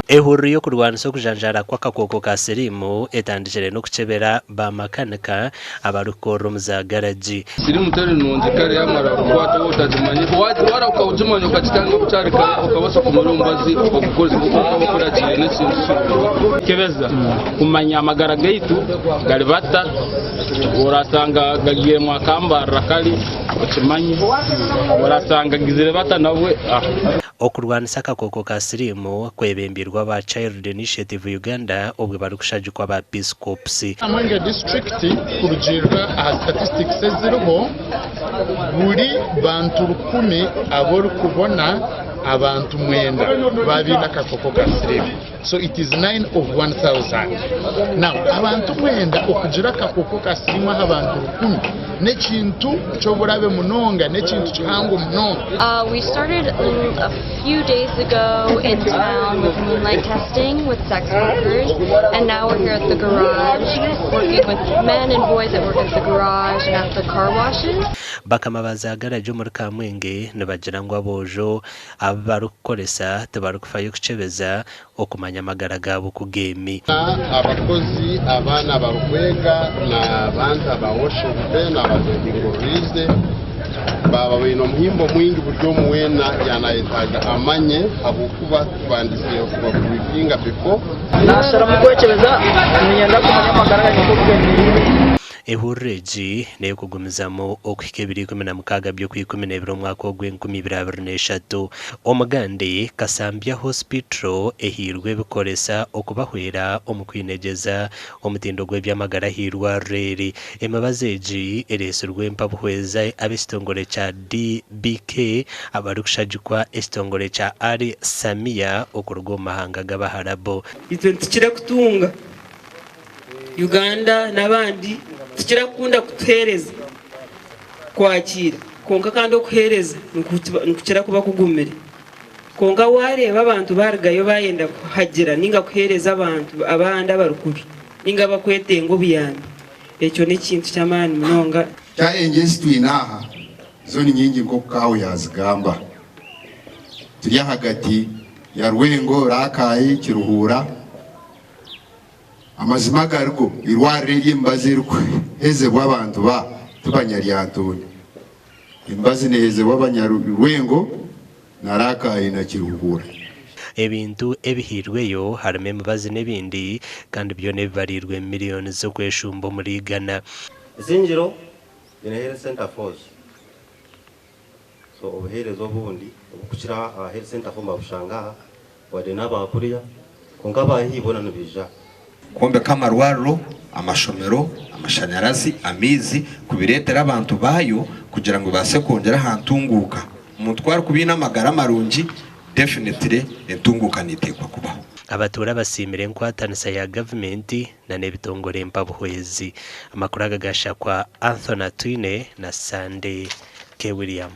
Ehuriro yo kurwanisa kujanjara kwa akakooko ka siriimu etandikire no kukyeberwa bamakanika abarikukorera omu za garagi. Siriimu teri nungi kare yamara kukwata otazimanye wara ukawujimanya ukakitanga kutarika ukabasa kumara omubazi okukoza okukora kire n'ekintu kebeza kumanya amagara gaitu gali bata orasanga gagiye mu akambara kali okimanye orasanga gizire bata nawe okurwanisa akakooko ka siriimu kwebembirwa ba Child Initiative Uganda obwe bari kushajikwa ba Peace Corps. Kamwenge district kurugirwa aha statistics ziriho buri bantu 10 abori kubona abantu 9 babina akakooko ka siriimu. So it is 9 of 1000. Now abantu 9 okugira akakooko ka siriimu abantu 10 nekintu kyoburabe munonga nekintu kihango munonga. We started a few days ago in town with moonlight testing with sex workers, and now we're here at the garage working with men and boys that work at the garage and at the car washes. Bakama baza garage muri Kamwenge nibagira ngo abojo abarukoresa tabarukufayo kuchebeza okumanya amagara gabo ku game. Abakozi abana barukwega na abantu abawoshope na abadingorize baba bino muhimbo mwingi buryo muwena yanayetaga amanye abukuba tubandise kuba kubipinga before nasara mukwechebeza nyenda kumanya amagara y'uko Ehurreji ne kugumizamo okukebiri 16 byo ku 12 omwaka ogw'2023 omugande Kasambya Hospital ehirwe bikoresa okubahwera omukwinegeza omutindo gw'ebyamagara hirwa reri emabazeji eresurwe mpabuhweza abestongole cha DBK abari kushajikwa estongole cha Ali Samia okurugo mahanga gabaharabo itwentikira kutunga Uganda nabandi tukira kunda kutuhereza kwakira konka kandi okuhereza nkukira kuba kugumire konka wareba abantu barigayo bayenda kuhagira ninga kuhereza abantu abandi abarukubi ninga bakwetenga obiyambi ekyo nekintu kyamani munonga kya engezi twinaha zo ni nyingi nko kawo yazigamba turi hagati ya Rwengo Rakayi Kiruhura amazima gargo irware y'imbaze heze bw'abantu ba tubanyariyantone imbaze neheze bw'abanyarwengo narakaye na Kiruhura ebintu ebihirweyo harimo embaze nebindi kandi byo nebarirwe miliyoni zo kweshumbo muri Ghana. Zinjiro ine health center force so obuherezo bundi okukira health center for mabushanga wade nabakuriya konka bahibona nubija kombe kamarwaro amashomero amashanyarazi amizi kubiretera abantu bayo kugira ngo base kongera hantunguka umutwaro kubina amagara marungi definitely entunguka nitekwa kubaho abatura basimire nkwatanisa ya government na nebitongore mpabuhwezi amakuru agagasha kwa Anthony Twine na Sunday K William.